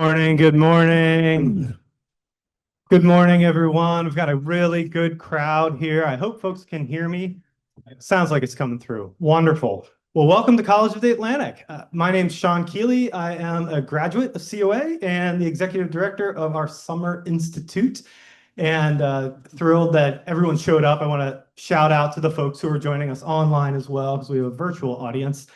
Morning, good morning. Good morning, everyone. We've got a really good crowd here. I hope folks can hear me. It sounds like it's coming through. Wonderful. Well, welcome to College of the Atlantic. My name's Sean Keeley. I am a graduate of COA and the executive director of our Summer Institute. And thrilled that everyone showed up. I want to shout out to the folks who are joining us online as well, because we have a virtual audience.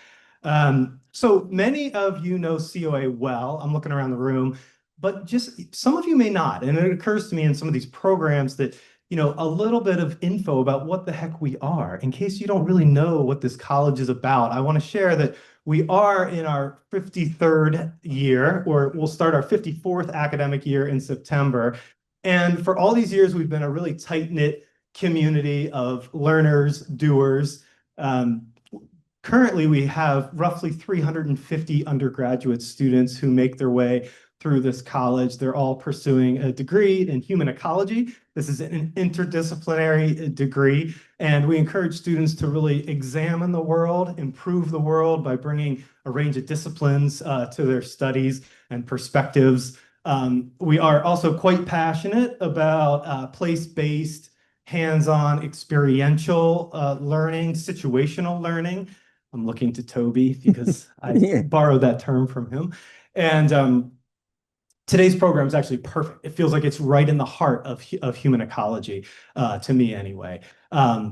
So many of you know COA well. I'm looking around the room, but just some of you may not. And it occurs to me in some of these programs that, a little bit of info about what the heck we are, in case you don't really know what this college is about. I want to share that we are in our 53rd year, or we'll start our 54th academic year in September. And for all these years, we've been a really tight-knit community of learners, doers. Currently, we have roughly 350 undergraduate students who make their way through this college. They're all pursuing a degree in human ecology. This is an interdisciplinary degree, and we encourage students to really examine the world, improve the world by bringing a range of disciplines to their studies and perspectives. We are also quite passionate about place-based, hands-on, experiential learning, situational learning. I'm looking to Toby because I borrowed that term from him. And today's program is actually perfect. It feels like it's right in the heart of human ecology, to me anyway.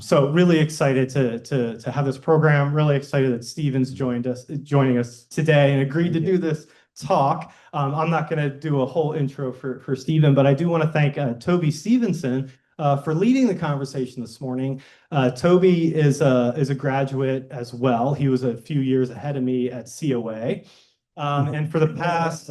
So really excited to have this program. Really excited that Steven's joining us today and agreed to do this talk. I'm not going to do a whole intro for Steven, but I do want to thank Toby Stephenson for leading the conversation this morning. Toby is a graduate as well. He was a few years ahead of me at COA. And for the past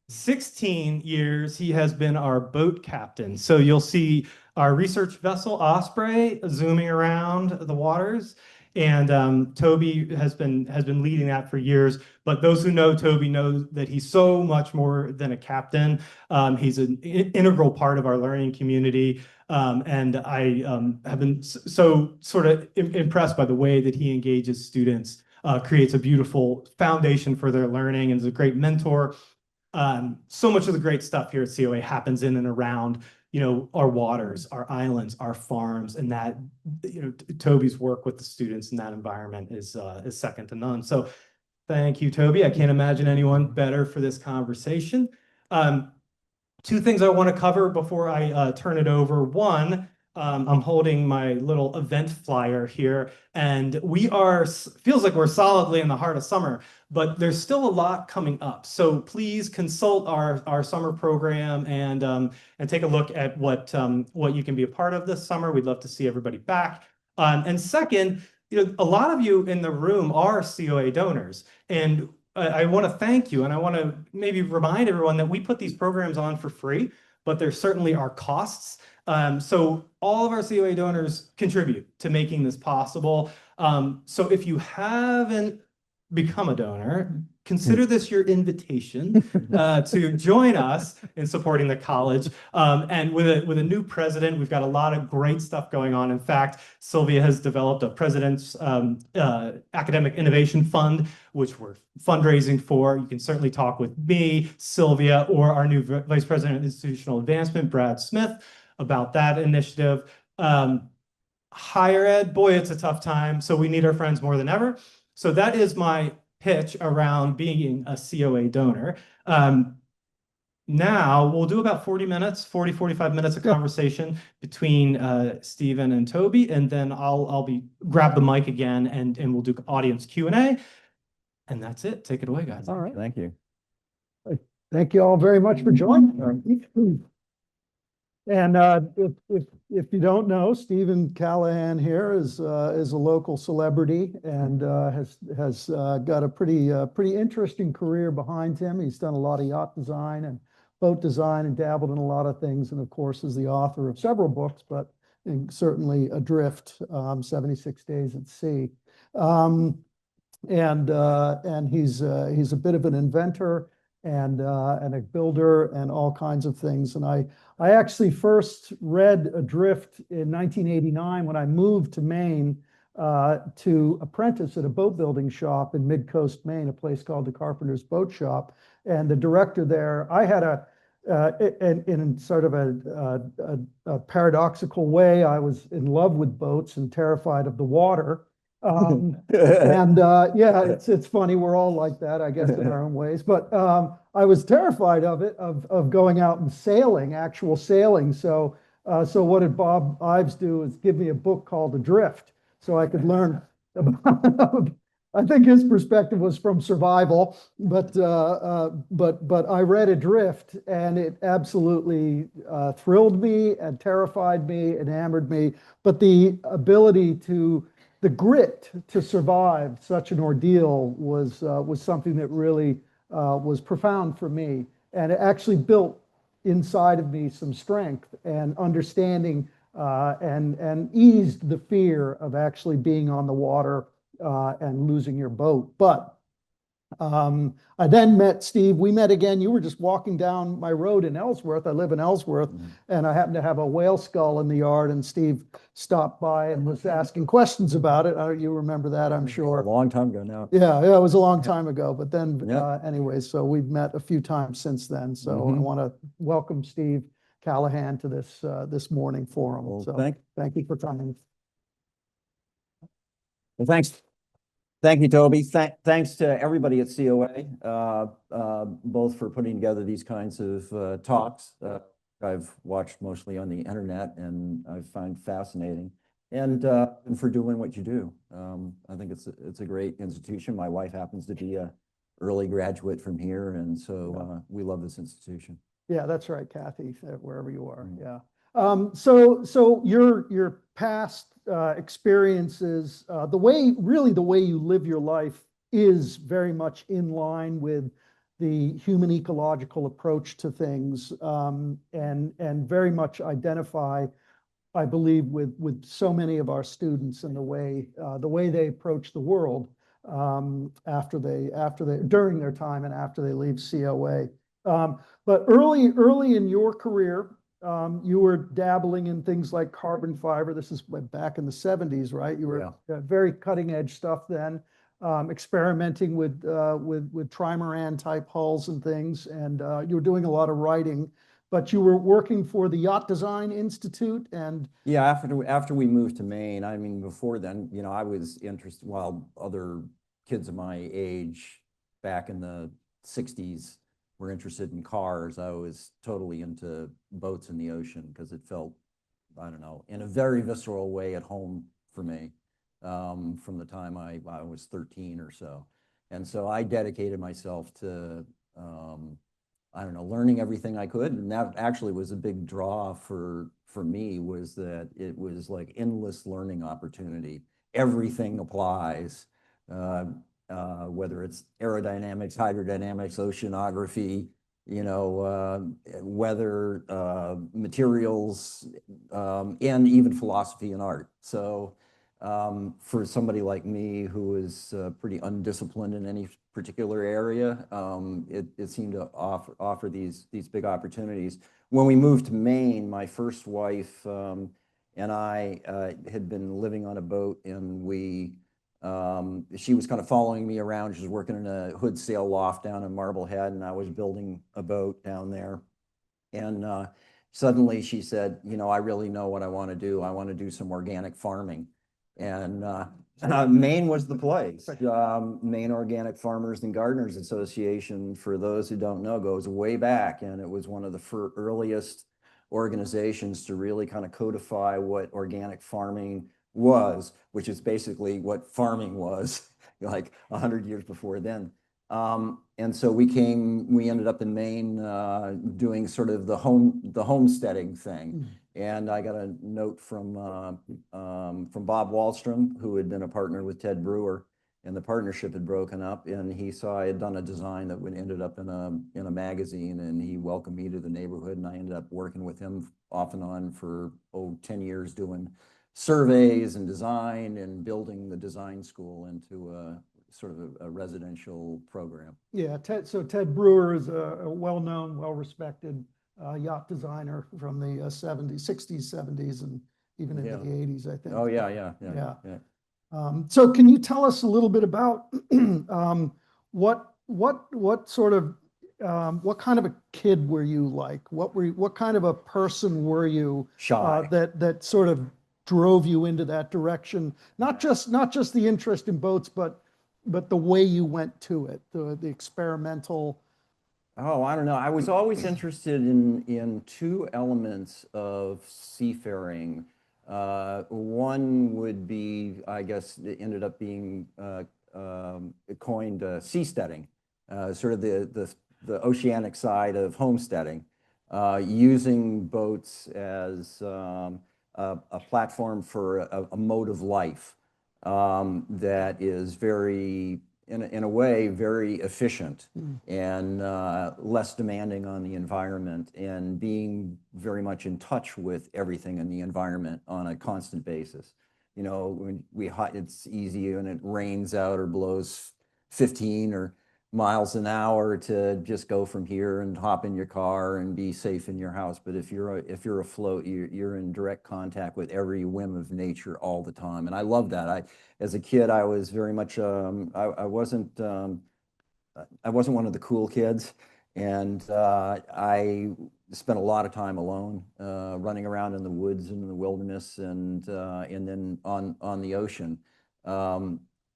16 years, he has been our boat captain. So you'll see our research vessel, Osprey, zooming around the waters. And Toby has been leading that for years. But those who know Toby know that he's so much more than a captain. He's an integral part of our learning community. And I have been so sort of impressed by the way that he engages students, creates a beautiful foundation for their learning, and is a great mentor. So much of the great stuff here at COA happens in and around, our waters, our islands, our farms, and that, Toby's work with the students in that environment is second to none. So thank you, Toby. I can't imagine anyone better for this conversation. Two things I want to cover before I turn it over. One, I'm holding my little event flyer here, and feels like we're solidly in the heart of summer, but there's still a lot coming up. So please consult our summer program and take a look at what you can be a part of this summer. We'd love to see everybody back. And second, a lot of you in the room are COA donors, and I want to thank you, and I want to maybe remind everyone that we put these programs on for free, but there certainly are costs. So all of our COA donors contribute to making this possible. So if you haven't become a donor, consider this your invitation to join us in supporting the college. And with a new president, we've got a lot of great stuff going on. In fact, Sylvia has developed a president's academic innovation fund, which we're fundraising for. You can certainly talk with me, Sylvia, or our new vice president of institutional advancement, Brad Smith, about that initiative. Higher ed, boy, it's a tough time. So we need our friends more than ever. So that is my pitch around being a COA donor. Now we'll do about 45 minutes of conversation between Steven and Toby, and then I'll grab the mic again and we'll do audience Q&A. And that's it. Take it away, guys. All right. Thank you. Thank you all very much for joining. And if you don't know, Stephen Callahan here is a local celebrity and has got a pretty interesting career behind him. He's done a lot of yacht design and boat design and dabbled in a lot of things, and of course is the author of several books, but certainly Adrift, 76 Days at Sea. And he's a bit of an inventor and a builder and all kinds of things. And I actually first read Adrift in 1989 when I moved to Maine to apprentice at a boat building shop in Mid-Coast, Maine, a place called the Carpenter's Boat Shop. And the director there, I had in sort of a paradoxical way, I was in love with boats and terrified of the water. Yeah, it's funny. We're all like that, I guess, in our own ways. But I was terrified of it, of going out and sailing, actual sailing. So what did Bob Ives do is give me a book called Adrift, so I could learn about. I think his perspective was from survival, but I read Adrift, and it absolutely thrilled me and terrified me, enamored me. But the ability to the grit to survive such an ordeal was something that really was profound for me, and it actually built inside of me some strength and understanding, and eased the fear of actually being on the water and losing your boat. But I then met Steve. We met again. You were just walking down my road in Ellsworth. I live in Ellsworth, and I happened to have a whale skull in the yard, and Steve stopped by and was asking questions about it. You remember that, I'm sure. A long time ago now. Yeah, it was a long time ago. But then, Yep. anyway, so we've met a few times since then. So I want to welcome Steve Callahan to this morning forum. Well, So thank you for coming. Well, thanks. Thank you, Toby. Thanks to everybody at COA, both for putting together these kinds of talks. I've watched mostly on the internet and I find fascinating, and for doing what you do. I think it's a great institution. My wife happens to be a early graduate from here, and so we love this institution. Yeah, that's right, Kathy, wherever you are. Yeah. So your past experiences, the way you live your life is very much in line with the human ecological approach to things, and very much identify, I believe, with so many of our students and the way they approach the world during their time and after they leave COA. But early in your career, you were dabbling in things like carbon fiber. This is back in the 70s, right? You were very cutting edge stuff then, experimenting with trimaran type hulls and things, and you were doing a lot of writing. But you were working for the Yacht Design Institute, and yeah, after we moved to Maine, I mean, before then, you know, I was interested, while other kids of my age back in the 60s were interested in cars, I was totally into boats in the ocean because it felt, I don't know, in a very visceral way at home for me, from the time I was 13 or so. And so I dedicated myself to, I don't know, learning everything I could. And that actually was a big draw for me, was that it was like endless learning opportunity. Everything applies. Whether it's aerodynamics, hydrodynamics, oceanography, you know, weather, materials, and even philosophy and art. So for somebody like me who is pretty undisciplined in any particular area, it seemed to offer these big opportunities. When we moved to Maine, my first wife and I had been living on a boat, and she was kind of following me around. She was working in a hood sail loft down in Marblehead, and I was building a boat down there. And suddenly she said, you know, I really know what I want to do. I want to do some organic farming. And Maine was the place. Maine Organic Farmers and Gardeners Association, for those who don't know, goes way back. And it was one of the earliest organizations to really kind of codify what organic farming was, which is basically what farming was like 100 years before then. And so we ended up in Maine doing sort of the homesteading thing. And I got a note from Bob Wallstrom, who had been a partner with Ted Brewer, and the partnership had broken up, and he saw I had done a design that ended up in a magazine, and he welcomed me to the neighborhood, and I ended up working with him off and on for 10 years doing surveys and design and building the design school into a sort of a residential program. Yeah, Ted Brewer is a well-known, well-respected yacht designer from the 60s, 70s, and even into the 80s, I think. Oh, yeah. So can you tell us a little bit about what sort of what kind of a kid were you like? What kind of a person were you Shy. that sort of drove you into that direction? Not just the interest in boats, but the way you went to it, the experimental. Oh, I don't know. I was always interested in two elements of seafaring. One would be, I guess, it ended up being coined seasteading, sort of the oceanic side of homesteading, using boats as a platform for a mode of life that is very, in a way, very efficient and less demanding on the environment, and being very much in touch with everything in the environment on a constant basis. You know, when it's easy when it rains out or blows 15 or miles an hour to just go from here and hop in your car and be safe in your house. But if you're afloat, you're in direct contact with every whim of nature all the time. And I love that. As a kid, I was very much, I wasn't one of the cool kids. And I spent a lot of time alone, running around in the woods and in the wilderness, and then on the ocean.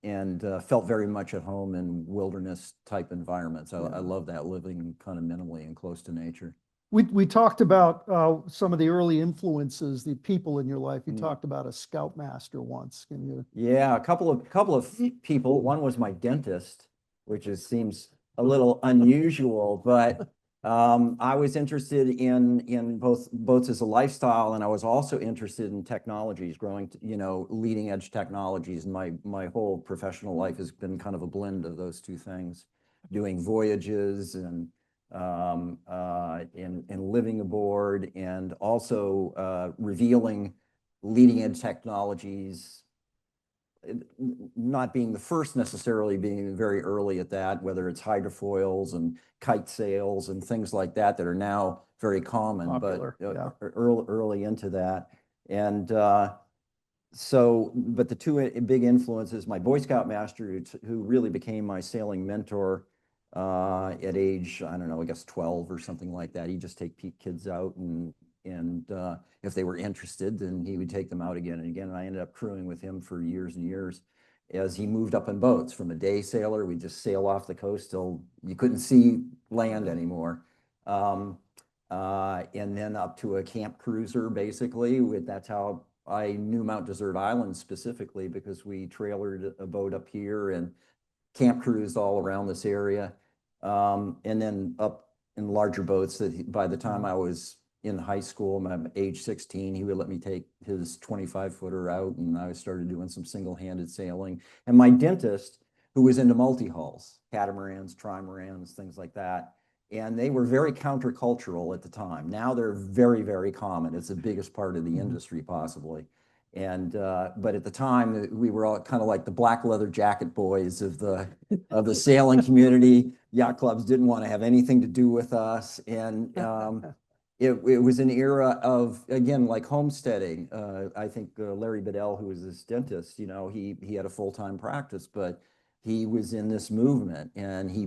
And felt very much at home in wilderness type environments. I love that, living kind of minimally and close to nature. We talked about some of the early influences, the people in your life. You talked about a scoutmaster once. Can you? Yeah, a couple of people. One was my dentist, which seems a little unusual, but I was interested in both boats as a lifestyle, and I was also interested in technologies, growing, leading edge technologies. And my whole professional life has been kind of a blend of those two things, doing voyages and living aboard, and also revealing leading edge technologies, not being the first necessarily, being very early at that, whether it's hydrofoils and kite sails and things like that are now very common. Popular, but yeah. early into that. And but the two big influences, my Boy Scout master, who really became my sailing mentor at age, I don't know, I guess 12 or something like that. He'd just take kids out, and if they were interested, then he would take them out again and again. And I ended up crewing with him for years and years as he moved up in boats. From a day sailor, we'd just sail off the coast till you couldn't see land anymore. And then up to a camp cruiser, basically. That's how I knew Mount Desert Island specifically, because we trailered a boat up here and camp cruised all around this area. And then up in larger boats that by the time I was in high school, I'm age 16, he would let me take his 25-footer out, and I started doing some single-handed sailing. And my dentist, who was into multi-hulls, catamarans, trimarans, things like that, and they were very countercultural at the time. Now they're very, very common. It's the biggest part of the industry, possibly. And but at the time, we were all kind of like the black leather jacket boys of the sailing community. Yacht clubs didn't want to have anything to do with us, and it was an era of, again, like homesteading. I think Larry Bedell, who was this dentist, he had a full-time practice, but he was in this movement, and he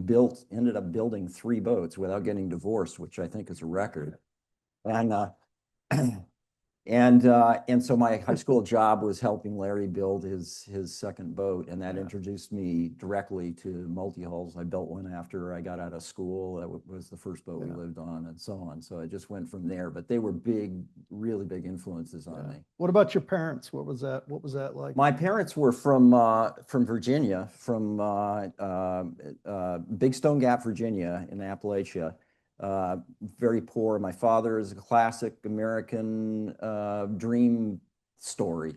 ended up building 3 boats without getting divorced, which I think is a record. And so my high school job was helping Larry build his second boat, and that introduced me directly to multi-hulls. I built one after I got out of school. That was the first boat we lived on, and so on. So I just went from there. But they were big, really big influences on me. What about your parents? What was that like? My parents were from Virginia, from Big Stone Gap, Virginia, in Appalachia. Very poor. My father is a classic American dream story.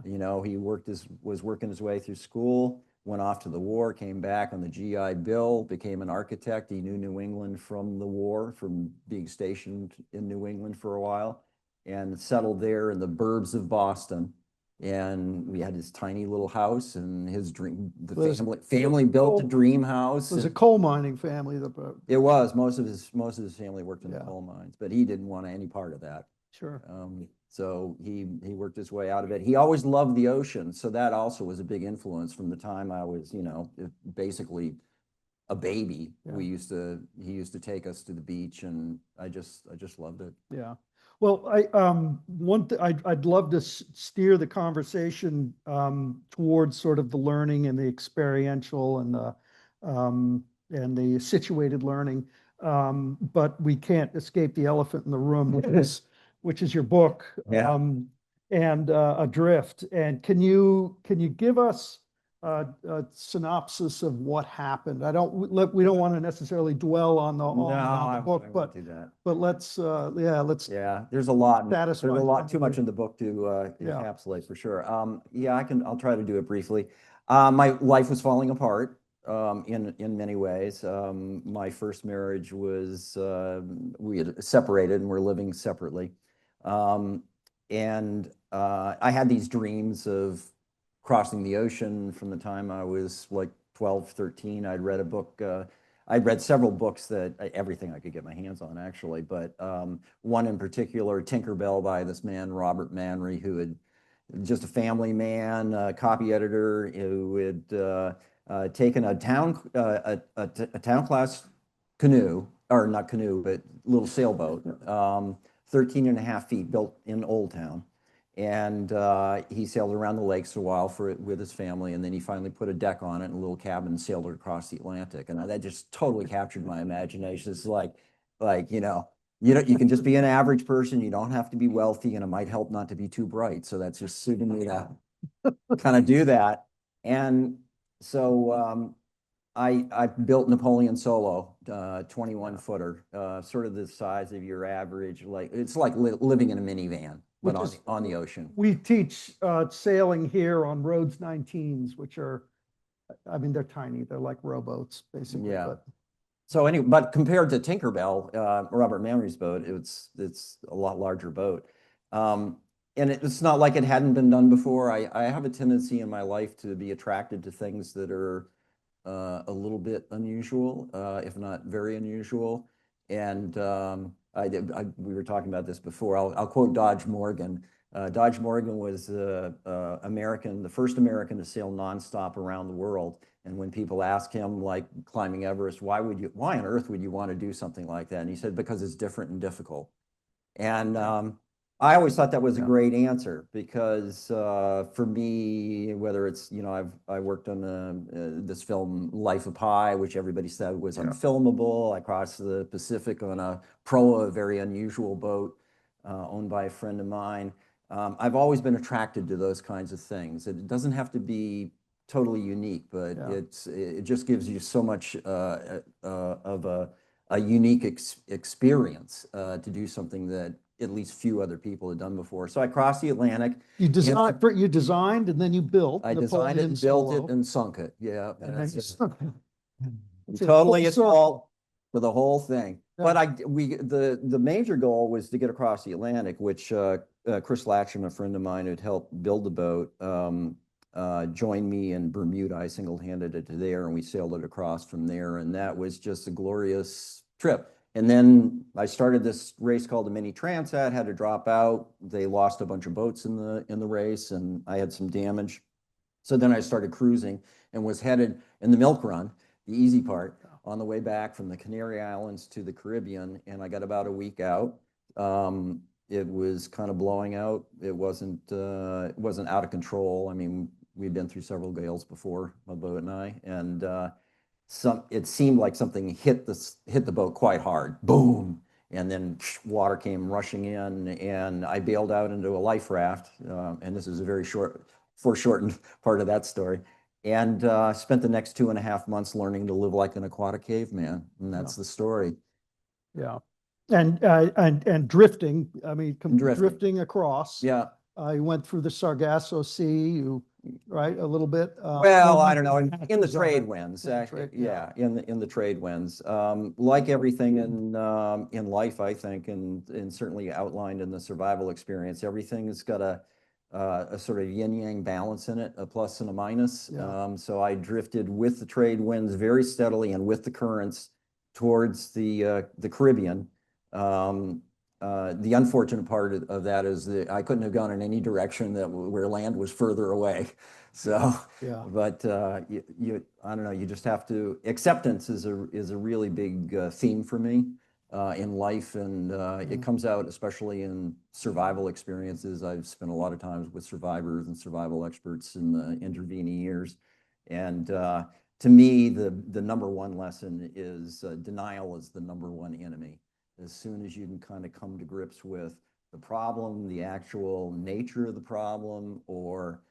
He was working his way through school, went off to the war, came back on the GI Bill, became an architect. He knew New England from the war, from being stationed in New England for a while, and settled there in the burbs of Boston. And we had this tiny little house, and his dream, family built a dream house. It was a coal mining family. It was. Most of his family worked in the coal mines, but he didn't want any part of that. Sure. So he worked his way out of it. He always loved the ocean. So that also was a big influence from the time I was, basically a baby. Yeah. He used to take us to the beach, and I just loved it. Yeah. Well, I'd love to steer the conversation towards sort of the learning and the experiential and the situated learning. But we can't escape the elephant in the room, which is your book. Yeah. And Adrift. And can you give us a synopsis of what happened? We don't want to necessarily dwell on the book, I won't but do that. let's Yeah, there's a lot. There's a satisfy lot too somebody. much in the book to Yeah. encapsulate for sure. Yeah, I'll try to do it briefly. My life was falling apart in many ways. My first marriage was we had separated and we're living separately. And I had these dreams of crossing the ocean from the time I was like 12, 13. I'd read a book. I'd read several books everything I could get my hands on, actually, but one in particular, Tinkerbell, by this man, Robert Manry, who had just a family man, copy editor, who had taken a town class canoe, or not canoe, but little sailboat, 13 and a half feet, built in Old Town. And he sailed around the lakes for a while with his family, and then he finally put a deck on it and a little cabin and sailed it across the Atlantic. And that just totally captured my imagination. It's like you can just be an average person. You don't have to be wealthy, and it might help not to be too bright. So that's just suiting me to kind of do that. And so I built Napoleon Solo, 21-footer, sort of the size of your average, it's like living in a minivan, but on the ocean. We teach sailing here on Rhodes 19s, which are, I mean, they're tiny. They're like rowboats, basically. Yeah. But So anyway, but compared to Tinkerbell, Robert Manry's boat, it's a lot larger boat. And it's not like it hadn't been done before. I have a tendency in my life to be attracted to things that are a little bit unusual, if not very unusual. And we were talking about this before. I'll quote Dodge Morgan. Dodge Morgan was the first American to sail nonstop around the world. And when people ask him, like climbing Everest, why on earth would you want to do something like that? And he said, because it's different and difficult. And I always thought that was a great answer, because for me, whether it's, I worked on this film Life of Pi, which everybody said was unfilmable. I crossed the Pacific on a proa, a very unusual boat owned by a friend of mine. I've always been attracted to those kinds of things. It doesn't have to be totally unique, but it just gives you so much of a unique experience to do something that at least few other people had done before. So I crossed the Atlantic. you designed and then you built. I designed it and built it and sunk it. Yeah. And then you sunk it. Totally Full its circle. fault for the whole thing. Yeah. But the major goal was to get across the Atlantic, which Chris Latcham, a friend of mine who'd helped build the boat, joined me in Bermuda. I single-handed it to there, and we sailed it across from there. And that was just a glorious trip. And then I started this race called the Mini Transat, had to drop out. They lost a bunch of boats in the race, and I had some damage. So then I started cruising and was headed in the milk run, the easy part, on the way back from the Canary Islands to the Caribbean. And I got about a week out. It was kind of blowing out. It wasn't out of control. I mean, we'd been through several gales before, my boat and I, and it seemed like something hit the boat quite hard, boom, and then water came rushing in, and I bailed out into a life raft, and this is a very foreshortened part of that story, and spent the next 2.5 months learning to live like an aquatic caveman, and that's the story. Yeah. And drifting, I mean, drifting across. Yeah. You went through the Sargasso Sea, right, a little bit. Well, I don't know, in the trade winds, In the actually, trade, yeah. in the trade winds. Like everything in life, I think, and certainly outlined in the survival experience, everything's got a sort of yin-yang balance in it, a plus and a minus. Yeah. So I drifted with the trade winds very steadily and with the currents towards the Caribbean. The unfortunate part of that is that I couldn't have gone in any direction where land was further away. So, Yeah. but I don't know, you just have to, acceptance is a really big theme for me in life. And it comes out especially in survival experiences. I've spent a lot of times with survivors and survival experts in the intervening years. And to me, the number one lesson is denial is the number one enemy. As soon as you can kind of come to grips with the problem, the actual nature of the problem, or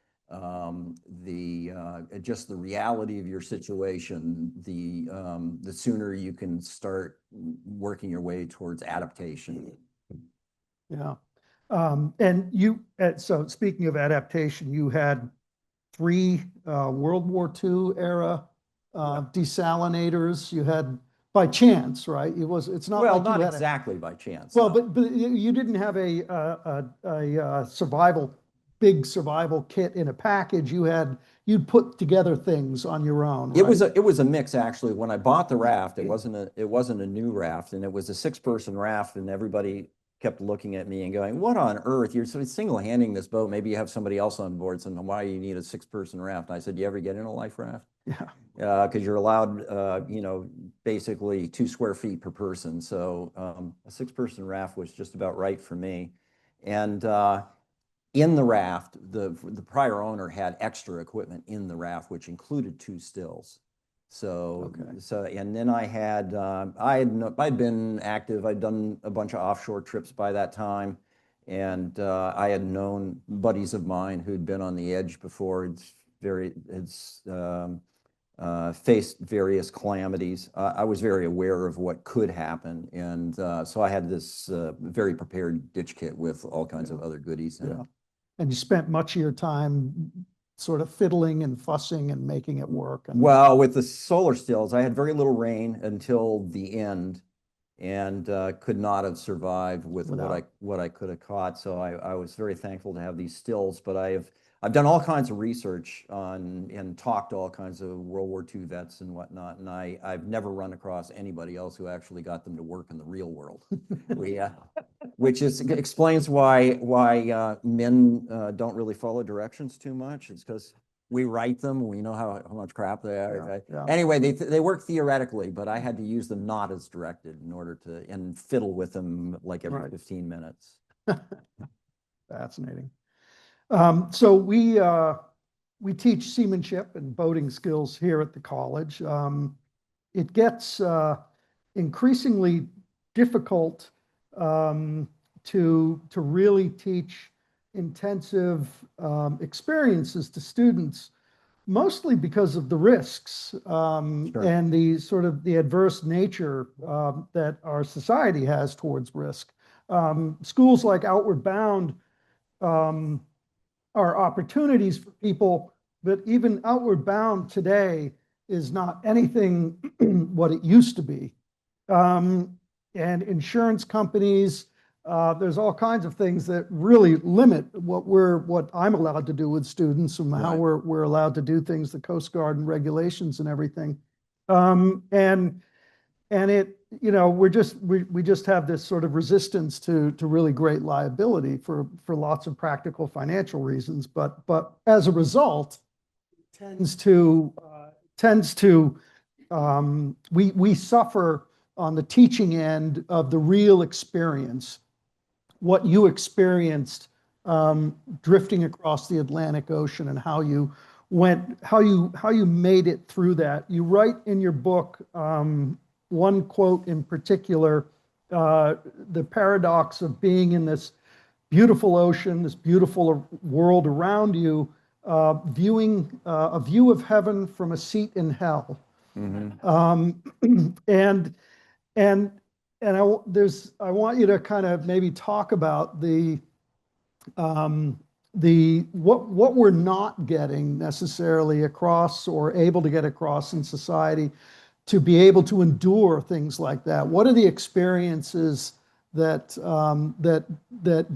just the reality of your situation, the sooner you can start working your way towards adaptation. Yeah. And so speaking of adaptation, you had 3 World War II era desalinators. You had, by chance, right? It's not Well, like you not had exactly by chance. well, no. but you didn't have a big survival kit in a package. You'd put together things on your own, It right? was a mix, actually. When I bought the raft, it wasn't a new raft, and it was a 6-person raft, and everybody kept looking at me and going, "What on earth? You're single-handing this boat. Maybe you have somebody else on board. So why do you need a 6-person raft?" And I said, "You ever get in a life raft?" Yeah. Because you're allowed, basically 2 square feet per person. So a 6-person raft was just about right for me. And in the raft, the prior owner had extra equipment in the raft, which included 2 stills. So, Okay. and then I'd been active. I'd done a bunch of offshore trips by that time. And I had known buddies of mine who'd been on the edge before. Faced various calamities. I was very aware of what could happen. And so I had this very prepared ditch kit with all kinds of other goodies in it. And you spent much of your time sort of fiddling and fussing and making it work. Well, with the solar stills, I had very little rain until the end, and could not have survived with what I could have caught. So I was very thankful to have these stills. But I've done all kinds of research on and talked to all kinds of World War II vets and whatnot, and I've never run across anybody else who actually got them to work in the real world. Which explains why men don't really follow directions too much. It's because we write them, and we know how much crap they are. Yeah. Anyway, they work theoretically, but I had to use them not as directed in order to, and fiddle with them like every 15 minutes. Fascinating. So we teach seamanship and boating skills here at the college. It gets increasingly difficult to really teach intensive experiences to students, mostly because of the risks and the sort of the adverse nature that our society has towards risk. Schools like Outward Bound are opportunities for people, but even Outward Bound today is not anything what it used to be. And insurance companies, there's all kinds of things that really limit what I'm allowed to do with students and how we're allowed to do things, the Coast Guard and regulations and everything. And it, we just have this sort of resistance to really great liability for lots of practical financial reasons. But as a result, we suffer on the teaching end of the real experience, what you experienced drifting across the Atlantic Ocean and how you made it through that. You write in your book, one quote in particular, the paradox of being in this beautiful ocean, this beautiful world around you, viewing a view of heaven from a seat in hell. And I want you to kind of maybe talk about what we're not getting necessarily across or able to get across in society to be able to endure things like that. What are the experiences that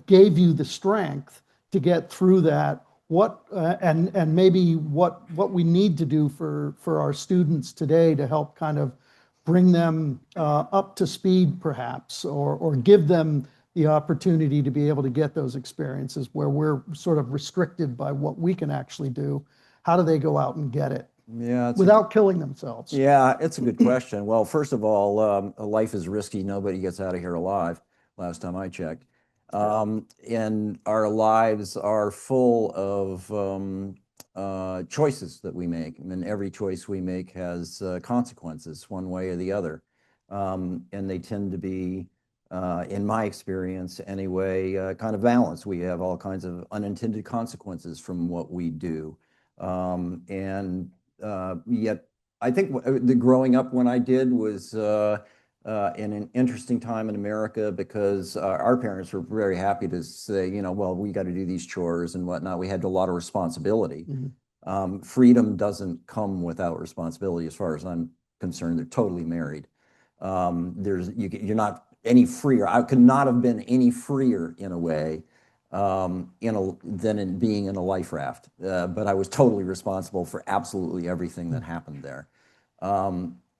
gave you the strength to get through that? And maybe what we need to do for our students today to help kind of bring them up to speed, perhaps, or give them the opportunity to be able to get those experiences where we're sort of restricted by what we can actually do. How do they go out and get it Yeah, without killing themselves? yeah, it's a good question. Well, first of all, life is risky. Nobody gets out of here alive, last time I checked. And our lives are full of choices that we make. And every choice we make has consequences one way or the other. And they tend to be, in my experience anyway, kind of balanced. We have all kinds of unintended consequences from what we do. Yet I think the growing up when I did was in an interesting time in America because our parents were very happy to say, you know, well, we got to do these chores and whatnot. We had a lot of responsibility. Freedom doesn't come without responsibility, as far as I'm concerned. They're totally married. You're not any freer. I could not have been any freer in a way than in being in a life raft. But I was totally responsible for absolutely everything that happened there.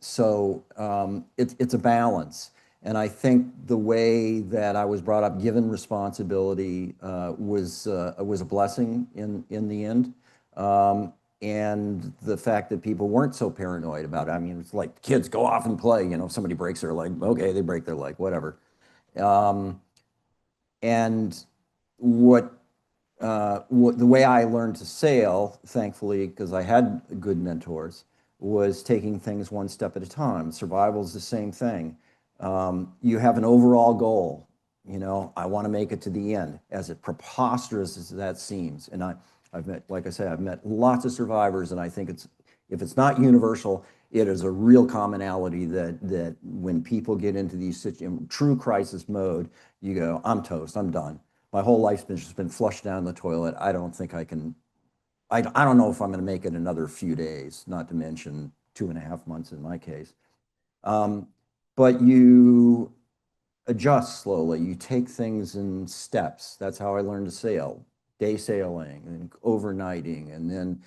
It's a balance. And I think the way that I was brought up, given responsibility, was a blessing in the end. And the fact that people weren't so paranoid about it. I mean, it's like kids go off and play, you know, if somebody breaks their leg, okay, they break their leg, whatever. And the way I learned to sail, thankfully, because I had good mentors, was taking things one step at a time. Survival is the same thing. You have an overall goal. You know, I want to make it to the end, as preposterous as that seems. And I've met, like I say, I've met lots of survivors, and I think if it's not universal, it is a real commonality that when people get into these true crisis mode, you go, I'm toast, I'm done. My whole life's just been flushed down the toilet. I don't think I can, I don't know if I'm going to make it another few days, not to mention 2.5 months in my case. But you adjust slowly. You take things in steps. That's how I learned to sail. Day sailing and overnighting, and then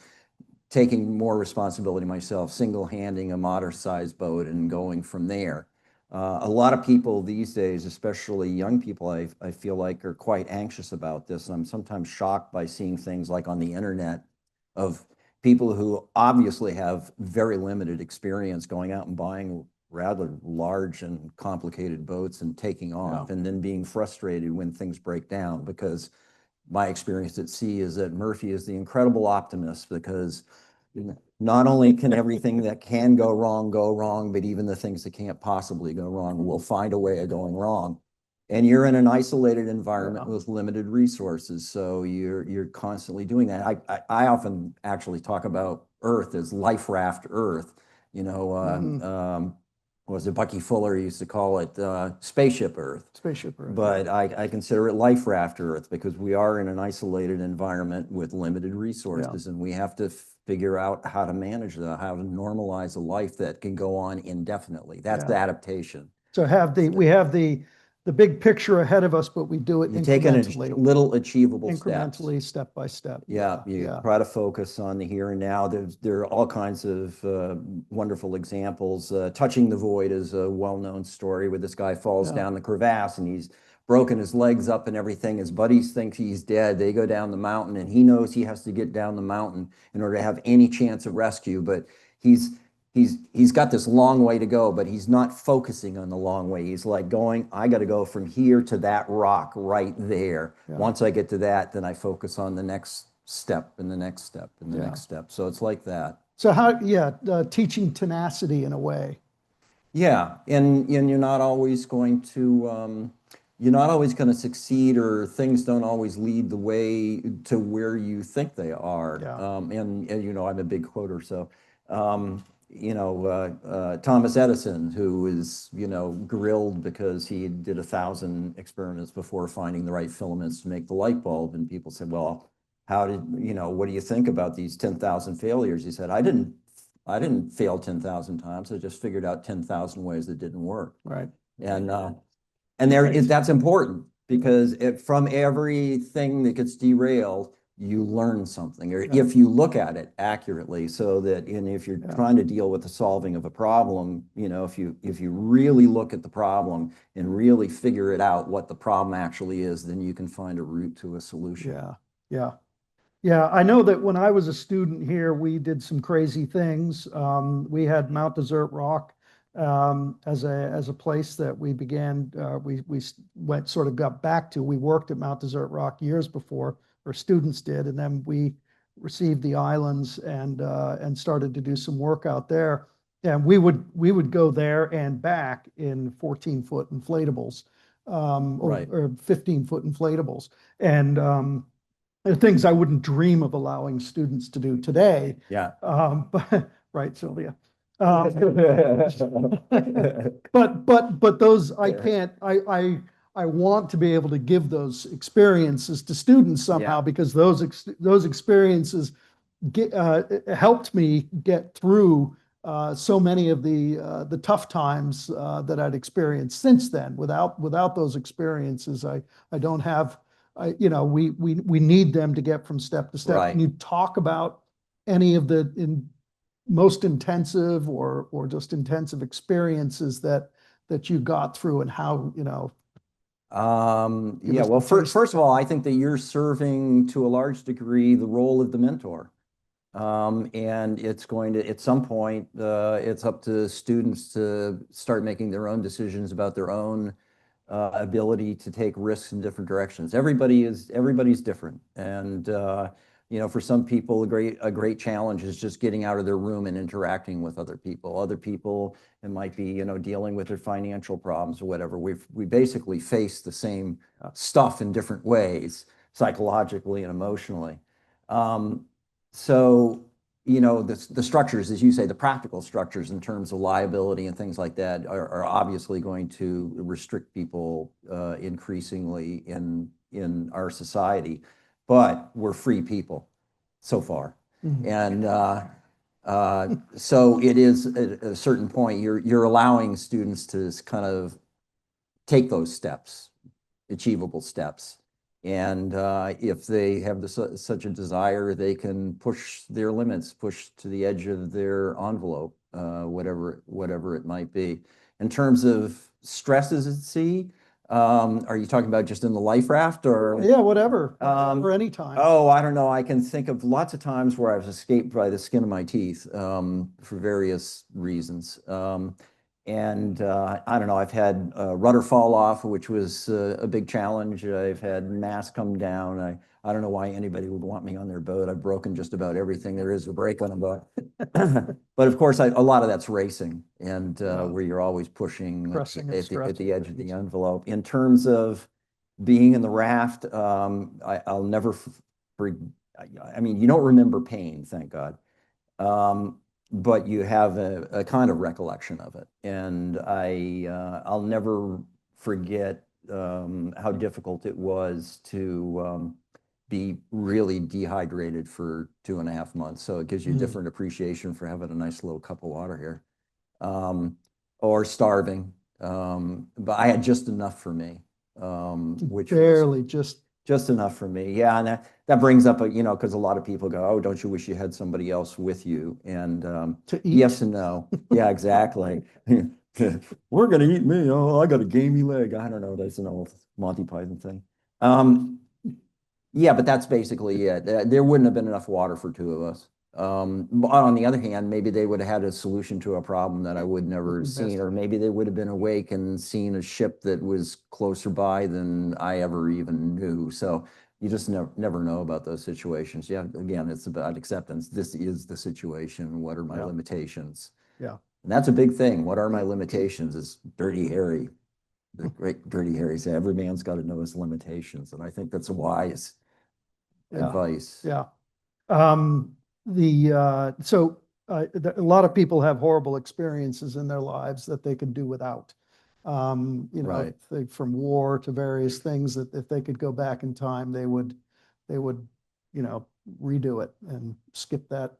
taking more responsibility myself, single-handing a moderate-sized boat and going from there. A lot of people these days, especially young people, I feel like are quite anxious about this. And I'm sometimes shocked by seeing things like on the internet of people who obviously have very limited experience going out and buying rather large and complicated boats and taking off, and then being frustrated when things break down, because my experience at sea is that Murphy is the incredible optimist, because not only can everything that can go wrong, but even the things that can't possibly go wrong will find a way of going wrong. And you're in an isolated environment with limited resources, so you're constantly doing that. I often actually talk about Earth as life raft Earth. You know, was it Bucky Fuller used to call it spaceship Earth? Spaceship Earth. But I consider it life raft Earth, because we are in an isolated environment with limited resources, and we have to figure out how to manage that, how to normalize a life that can go on indefinitely. That's the adaptation. So we have the big picture ahead of us, but we do it You take incrementally. little achievable steps. Incrementally, step by step. Yeah, you try to focus on the here and now. There are all kinds of wonderful examples. Touching the Void is a well-known story where this guy falls down the crevasse and he's broken his legs up and everything. His buddies think he's dead. They go down the mountain, and he knows he has to get down the mountain in order to have any chance of rescue. But he's got this long way to go, but he's not focusing on the long way. He's like going, I got to go from here to that rock right there. Once I get to that, then I focus on the next step and the next step and the next step. So it's like that. So teaching tenacity in a way. Yeah, and you're not always going to succeed, or things don't always lead the way to where you think they are. And you know, I'm a big quoter, so Thomas Edison, who was, grilled because he did 1,000 experiments before finding the right filaments to make the light bulb. And people said, well, what do you think about these 10,000 failures? He said, I didn't fail 10,000 times. I just figured out 10,000 ways that didn't work. Right. And that's important, because from everything that gets derailed, you learn something, or Yeah. if you look at it accurately, so that, and if you're Yeah. trying to deal with the solving of a problem, if you really look at the problem and really figure it out what the problem actually is, then you can find a route to a solution. Yeah, yeah. Yeah, I know that when I was a student here, we did some crazy things. We had Mount Desert Rock as a place that we began. We went sort of got back to. We worked at Mount Desert Rock years before, or students did, and then we received the islands and started to do some work out there. And we would go there and back in 14-foot inflatables, Right. or 15-foot inflatables, and they're things I wouldn't dream of allowing students to do today. Yeah. But right, Sylvia. But those I can't. I want to be able to give those experiences to students somehow, Yeah. because those experiences helped me get through so many of the tough times that I'd experienced since then. Without those experiences, I don't have. We need them to get from step to step. Right. Can you talk about any of the most intensive or just intensive experiences that you got through, and how, Give Yeah, us well, the taste. first of all, I think that you're serving to a large degree the role of the mentor. And it's going to, at some point, it's up to students to start making their own decisions about their own ability to take risks in different directions. Everybody's different. And for some people, a great challenge is just getting out of their room and interacting with other people. Other people, it might be, dealing with their financial problems or whatever. We basically face the same stuff in different ways, psychologically and emotionally. So, the structures, as you say, the practical structures in terms of liability and things like that are obviously going to restrict people increasingly in our society. But we're free people so far. Mhm. And so it is at a certain point, you're allowing students to kind of take those steps, achievable steps. And if they have such a desire, they can push their limits, push to the edge of their envelope, whatever it might be. In terms of stresses at sea, are you talking about just in the life raft, or? Yeah, whatever, Um, or any time. Oh, I don't know. I can think of lots of times where I've escaped by the skin of my teeth for various reasons. And I don't know, I've had rudder fall off, which was a big challenge. I've had mast come down. I don't know why anybody would want me on their boat. I've broken just about everything there is to break on a boat. But of course, a lot of that's racing, and where you're always pushing Pressing and at the edge of stretching. the envelope. In terms of being in the raft, I'll never I mean, you don't remember pain, thank God. But you have a kind of recollection of it. And I'll never forget how difficult it was to be really dehydrated for 2.5 months. So it gives you a different appreciation for having a nice little cup of water here. Or starving. But I had just enough for me, which was Barely, just enough for me. Yeah, and that brings up, because a lot of people go, "Oh, don't you wish you had somebody else with you?" And to eat. yes and no. Yeah, exactly. We're gonna eat me. Oh, I got a gamey leg. I don't know. That's an old Monty Python thing. Yeah, but that's basically it. There wouldn't have been enough water for two of us. But on the other hand, maybe they would have had a solution to a problem that I would never have seen, or maybe they would have been awake and seen a ship that was closer by than I ever even knew. So you just never know about those situations. Yeah, again, it's about acceptance. This is the situation. What are my limitations? Yeah. And that's a big thing. What are my limitations? Is Dirty Harry, the great Dirty Harry said, every man's got to know his limitations. And I think that's wise advice. Yeah. A lot of people have horrible experiences in their lives that they could do without. Right. From war to various things, that if they could go back in time, they would, redo it and skip that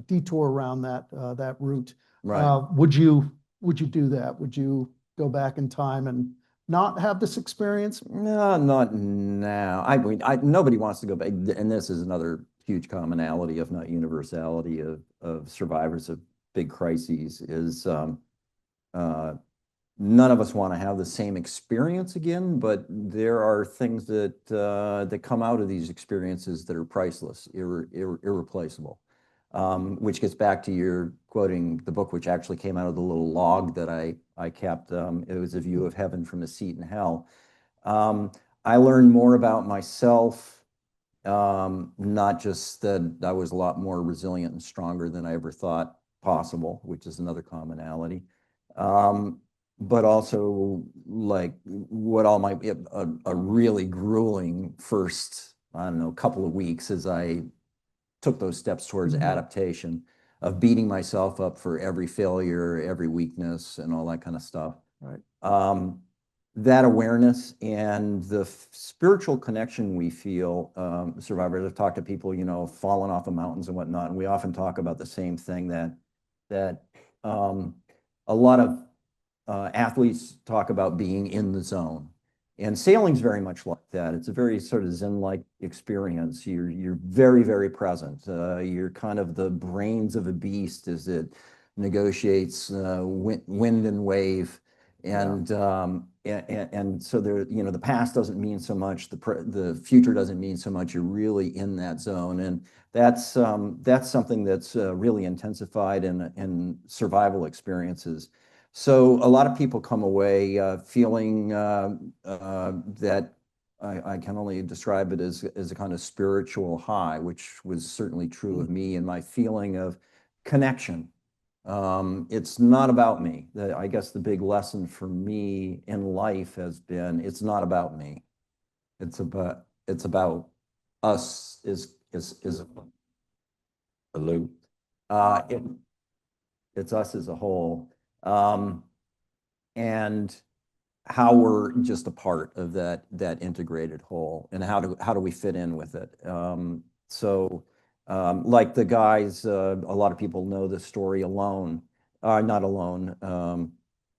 detour around that route. Right. Would you do that? Would you go back in time and not have this experience? No, not now. I mean, nobody wants to go back, and this is another huge commonality, if not universality, of survivors of big crises is uh, none of us want to have the same experience again, but there are things that come out of these experiences that are priceless, irreplaceable. Which gets back to your quoting the book, which actually came out of the little log that I kept. It was a view of heaven from a seat in hell. I learned more about myself, not just that I was a lot more resilient and stronger than I ever thought possible, which is another commonality. But also like what all might be a really grueling first, I don't know, couple of weeks as I took those steps towards adaptation of beating myself up for every failure, every weakness, and all that kind of stuff. Right. That awareness and the spiritual connection we feel, survivors. I've talked to people, you know, falling off of mountains and whatnot, and we often talk about the same thing that a lot of athletes talk about being in the zone. And sailing's very much like that. It's a very sort of Zen-like experience. You're very, very present. You're kind of the brains of a beast as it negotiates wind and wave. And and so there, you know, the past doesn't mean so much. The future doesn't mean so much. You're really in that zone, and that's something that's really intensified in survival experiences. So a lot of people come away feeling that I can only describe it as a kind of spiritual high, which was certainly true of me and my feeling of connection. It's not about me. I guess the big lesson for me in life has been it's not about me. It's about us is a loop. It's us as a whole. And how we're just a part of that integrated whole, and how do we fit in with it? Like the guys, a lot of people know the story Alone, not Alone.